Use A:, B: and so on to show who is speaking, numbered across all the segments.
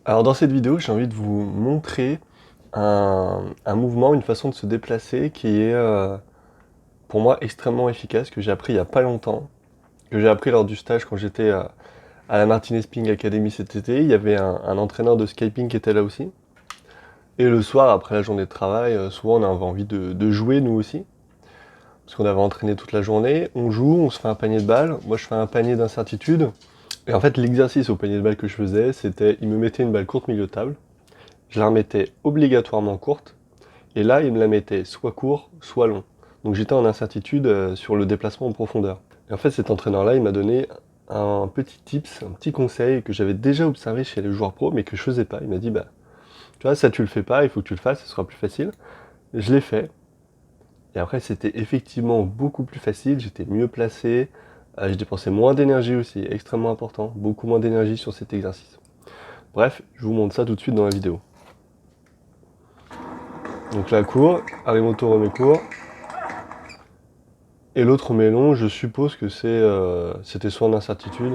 A: Alors dans cette vidéo, j'ai envie de vous montrer un mouvement, une façon de se déplacer qui est pour moi extrêmement efficace, que j'ai appris il n'y a pas longtemps, que j'ai appris lors du stage quand j'étais à la Martinez Ping Academy cet été. Il y avait un entraîneur de Skyping qui était là aussi. Et le soir, après la journée de travail, souvent on avait envie de jouer nous aussi, parce qu'on avait entraîné toute la journée. On joue, on se fait un panier de balles. Moi je fais un panier d'incertitude. Et en fait l'exercice au panier de balles que je faisais, c'était, il me mettait une balle courte milieu de table. Je la remettais obligatoirement courte, et là, il me la mettait soit court, soit long. Donc j'étais en incertitude sur le déplacement en profondeur. Et en fait, cet entraîneur-là, il m'a donné un petit tips, un petit conseil que j'avais déjà observé chez les joueurs pros, mais que je faisais pas. Il m'a dit, bah, tu vois, ça tu le fais pas, il faut que tu le fasses, ce sera plus facile. Je l'ai fait, et après, c'était effectivement beaucoup plus facile, j'étais mieux placé, je dépensais moins d'énergie aussi, extrêmement important, beaucoup moins d'énergie sur cet exercice. Bref, je vous montre ça tout de suite dans la vidéo. Donc la cour, Harimoto remet court. Et l'autre mélon, je suppose que c'était soit en incertitude,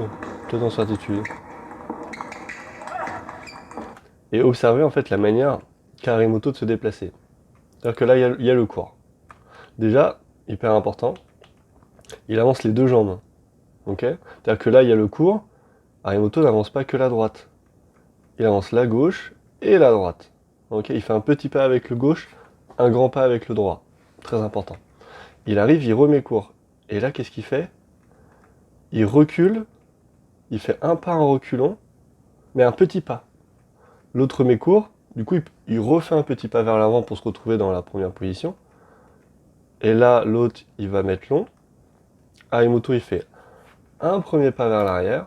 A: peut-être en certitude. Et observez en fait la manière qu'a Harimoto de se déplacer. C'est-à-dire que là, il y a le court. Déjà, hyper important, il avance les deux jambes. Ok. C'est-à-dire que là, il y a le court, Harimoto n'avance pas que la droite. Il avance la gauche et la droite. Ok. Il fait un petit pas avec le gauche, un grand pas avec le droit. Très important. Il arrive, il remet court. Et là, qu'est-ce qu'il fait? Il recule, il fait un pas en reculant, mais un petit pas. L'autre met court, du coup il refait un petit pas vers l'avant pour se retrouver dans la première position. Et là, l'autre, il va mettre long. Harimoto, il fait un premier pas vers l'arrière.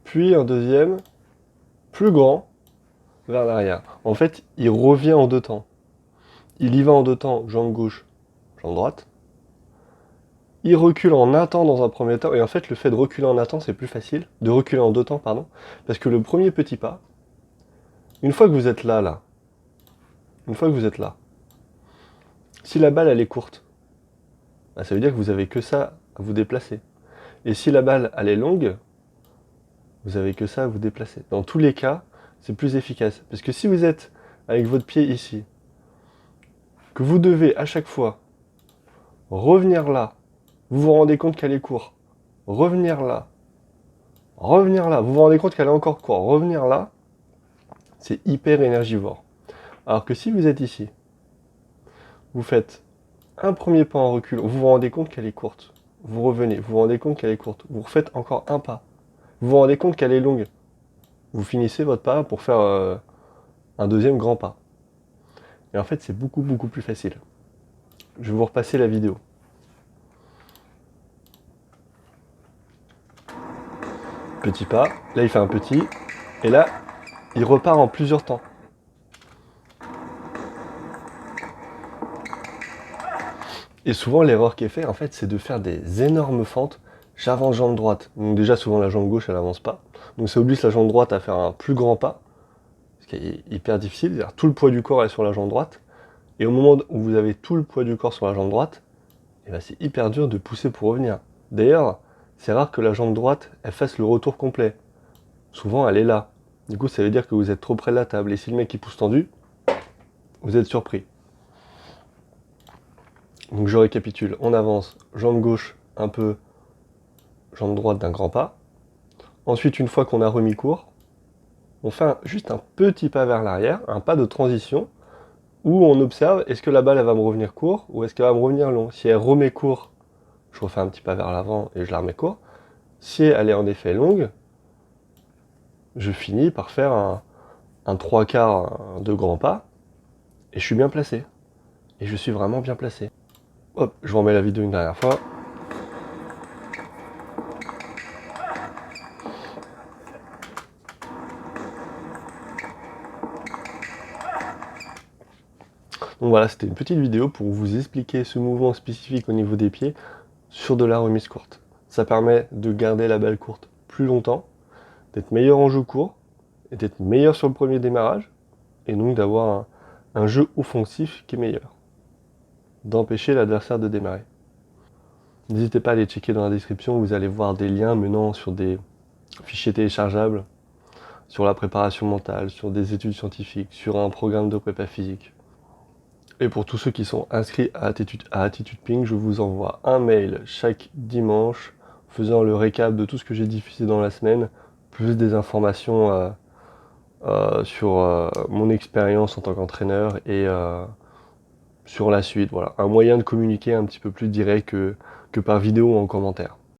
A: Puis un deuxième, plus grand, vers l'arrière. En fait, il revient en deux temps. Il y va en deux temps, jambe gauche, jambe droite. Il recule en un temps dans un premier temps. Et en fait, le fait de reculer en un temps, c'est plus facile. De reculer en deux temps, pardon. Parce que le premier petit pas, une fois que vous êtes là, une fois que vous êtes là, si la balle, elle est courte, bah, ça veut dire que vous avez que ça à vous déplacer. Et si la balle, elle est longue, vous avez que ça à vous déplacer. Dans tous les cas, c'est plus efficace. Parce que si vous êtes avec votre pied ici, que vous devez à chaque fois revenir là, vous vous rendez compte qu'elle est courte, revenir là, vous vous rendez compte qu'elle est encore courte, revenir là, c'est hyper énergivore. Alors que si vous êtes ici, vous faites un premier pas en recul, vous vous rendez compte qu'elle est courte, vous revenez, vous vous rendez compte qu'elle est courte, vous refaites encore un pas, vous vous rendez compte qu'elle est longue, vous finissez votre pas pour faire un deuxième grand pas. Et en fait, c'est beaucoup plus facile. Je vais vous repasser la vidéo. Petit pas, là il fait un petit, et là, il repart en plusieurs temps. Et souvent, l'erreur qui est faite, en fait, c'est de faire des énormes fentes. J'avance jambe droite. Donc déjà, souvent, la jambe gauche, elle avance pas. Donc ça oblige la jambe droite à faire un plus grand pas, ce qui est hyper difficile. C'est-à-dire, tout le poids du corps est sur la jambe droite. Et au moment où vous avez tout le poids du corps sur la jambe droite, eh ben, c'est hyper dur de pousser pour revenir. D'ailleurs, c'est rare que la jambe droite, elle fasse le retour complet. Souvent, elle est là. Du coup, ça veut dire que vous êtes trop près de la table. Et si le mec il pousse tendu, vous êtes surpris. Donc je récapitule. On avance, jambe gauche un peu, jambe droite d'un grand pas. Ensuite, une fois qu'on a remis court, on fait juste un petit pas vers l'arrière, un pas de transition, où on observe est-ce que la balle elle va me revenir court ou est-ce qu'elle va me revenir long. Si elle remet court, je refais un petit pas vers l'avant et je la remets court. Si elle est en effet longue, je finis par faire un 3/4 de grand pas et je suis bien placé. Et je suis vraiment bien placé. Hop, je vous remets la vidéo une dernière fois. Donc voilà, c'était une petite vidéo pour vous expliquer ce mouvement spécifique au niveau des pieds sur de la remise courte. Ça permet de garder la balle courte plus longtemps, d'être meilleur en jeu court, et d'être meilleur sur le premier démarrage, et donc d'avoir un jeu offensif qui est meilleur, d'empêcher l'adversaire de démarrer. N'hésitez pas à les checker dans la description, vous allez voir des liens menant sur des fichiers téléchargeables, sur la préparation mentale, sur des études scientifiques, sur un programme de prépa physique. Et pour tous ceux qui sont inscrits à Attitude Pink, je vous envoie un mail chaque dimanche faisant le récap de tout ce que j'ai diffusé dans la semaine, plus des informations sur mon expérience en tant qu'entraîneur et sur la suite. Voilà, un moyen de communiquer un petit peu plus direct que par vidéo ou en commentaire.